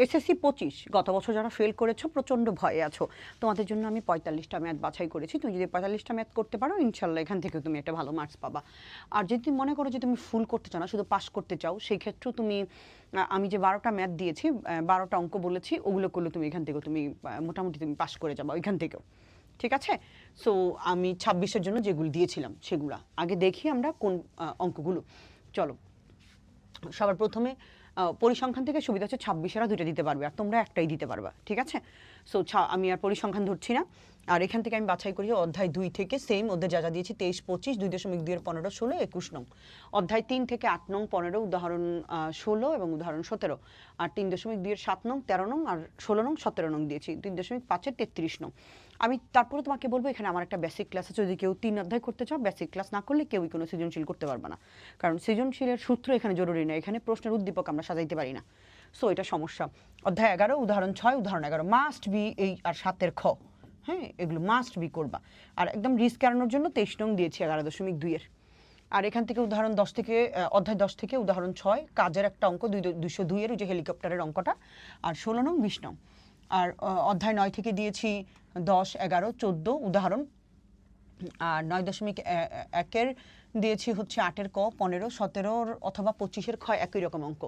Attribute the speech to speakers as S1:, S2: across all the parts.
S1: SSC 25 গত বছর যারা ফেল করেছো প্রচণ্ড ভয়ে আছো, তোমাদের জন্য আমি 45টা ম্যাথ বাছাই করেছি। তুমি যদি 45টা ম্যাথ করতে পারো ইনশাল্লাহ এখান থেকে তুমি একটা ভালো মার্কস পাবা। আর যদি তুমি মনে করো যে তুমি ফুল করতে চাও না, শুধু পাস করতে চাও, সেই ক্ষেত্রেও তুমি আমি যে 12টা ম্যাথ দিয়েছি, 12টা অঙ্ক বলেছি, ওগুলো করলে তুমি এখান থেকেও তুমি মোটামুটি তুমি পাস করে যাবা ওইখান থেকেও। ঠিক আছে? সো আমি 26-এর জন্য যেগুলো দিয়েছিলাম সেগুলো আগে দেখি আমরা কোন অঙ্কগুলো। চলো, সবার প্রথমে পরিসংখ্যান থেকে সুবিধা হচ্ছে 26-এরা দুইটা দিতে পারবে আর তোমরা একটাই দিতে পারবা। ঠিক আছে? সো আমি আর পরিসংখ্যান ধরছি না। আর এখান থেকে আমি বাছাই করি অধ্যায় 2 থেকে সেম ওদের যা যা দিয়েছি 23, 25, 2.2 এর 15, 16, 21 নং। অধ্যায় 3 থেকে 8 নং, 15, উদাহরণ 16 এবং উদাহরণ 17। আর 3.2 এর 7 নং, 13 নং আর 16 নং, 17 নং দিয়েছি। 3.5 এর 33 নং। আমি তারপরে তোমাকে বলবো এখানে আমার একটা বেসিক ক্লাস আছে, যদি কেউ 3 অধ্যায় করতে চাও বেসিক ক্লাস না করলে কেউই কোনো সৃজনশীল করতে পারবে না, কারণ সৃজনশীলের সূত্র এখানে জরুরি না, এখানে প্রশ্নের উদ্দীপক আমরা সাজাইতে পারি না। সো এটা সমস্যা। অধ্যায় 11, উদাহরণ 6, উদাহরণ 11 মাস্ট বি এই আর 7-এর খ। হ্যাঁ, এগুলো মাস্ট বি করবা। আর একদম রিস্ক এড়ানোর জন্য 23 নং দিয়েছি 11.2 এর। আর এখান থেকে উদাহরণ 10 থেকে অধ্যায় 10 থেকে উদাহরণ 6 কাজের একটা অঙ্ক 202 এর, ওই যে হেলিকপ্টারের অঙ্কটা। আর 16 নং, 20 নং। আর অধ্যায় 9 থেকে দিয়েছি 10, 11, 14 উদাহরণ। আর 9.1 দিয়েছি হচ্ছে 8-এর ক, 15, 17 অথবা 25-এর খ, একই রকম অঙ্ক।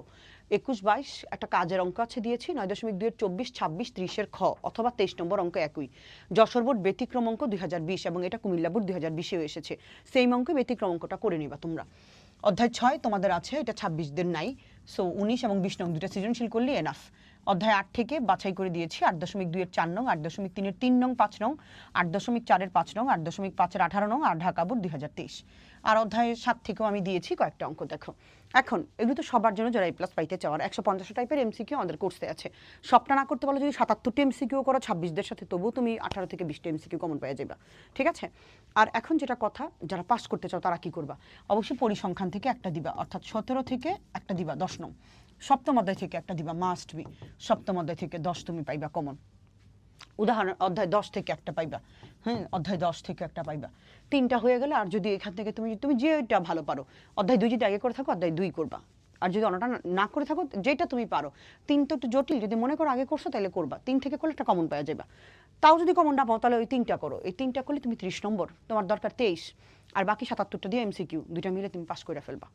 S1: 21, 22 একটা কাজের অঙ্ক আছে দিয়েছি। 9.2 এর 24, 26, 30-এর খ অথবা 23 নম্বর অঙ্ক একই। যশোর বোর্ড ব্যতিক্রম অঙ্ক 2020 এবং এটা কুমিল্লা বোর্ড 2020-এও এসেছে। সেই অঙ্কে ব্যতিক্রম অঙ্কটা করে নিবা তোমরা। অধ্যায় 6 তোমাদের আছে, এটা 26দের নাই। সো 19 এবং 20 নং দুটা সৃজনশীল করলে এনাফ। অধ্যায় 8 থেকে বাছাই করে দিয়েছি 8.2 এর 4 নং, 8.3 এর 3 নং, 5 নং, 8.4 এর 5 নং, 8.5 এর 18 নং আর ঢাকা বোর্ড 2023। আর অধ্যায় 7 থেকেও আমি দিয়েছি কয়েকটা অঙ্ক। দেখো এখন এগুলো তো সবার জন্য যারা A+ পাইতে চাও। আর 150 টাইপের এমসিকিউ আমাদের কোর্সে আছে। সবটা না করতে পারলে যদি 77টা এমসিকিউ করো 26দের সাথে, তবুও তুমি 18 থেকে 20টা এমসিকিউ কমন পেয়ে যাবে। ঠিক আছে? আর এখন যেটা কথা, যারা পাস করতে চাও তারা কি করবা? অবশ্যই পরিসংখ্যান থেকে একটা দিবা, অর্থাৎ 17 থেকে একটা দিবা 10 নং। সপ্তম অধ্যায় থেকে একটা দিবা, মাস্ট বি। সপ্তম অধ্যায় থেকে 10 তুমি পাইবা কমন। উদাহরণ অধ্যায় 10 থেকে একটা পাইবা। হ্যাঁ, অধ্যায় 10 থেকে একটা পাইবা। 3টা হয়ে গেলে, আর যদি এখান থেকে তুমি যেটা ভালো পারো, অধ্যায় 2 যদি আগে করে থাকো অধ্যায় 2 করবা। আর যদি অন্যটা না করে থাকো, যেটা তুমি পারো। 3 তো একটু জটিল, যদি মনে করো আগে করছো তাহলে করবা। 3 থেকে করলে একটা কমন পাওয়া যাবে। তাও যদি কমন না পাও তাহলে ওই 3টা করো। এই 3টা করলে তুমি 30 নম্বর, তোমার দরকার 23। আর বাকি 77টা দিয়ে এমসিকিউ, দুইটা মিলে তুমি পাস করে ফেলবা।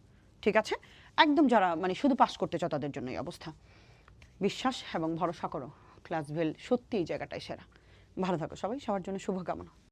S1: ঠিক আছে? একদম যারা মানে শুধু পাস করতে চাও তাদের জন্য এই অবস্থা। বিশ্বাস এবং ভরসা করো, ক্লাসভেল সত্যি এই জায়গাটাই সেরা। ভালো থাকো সবাই, সবার জন্য শুভকামনা।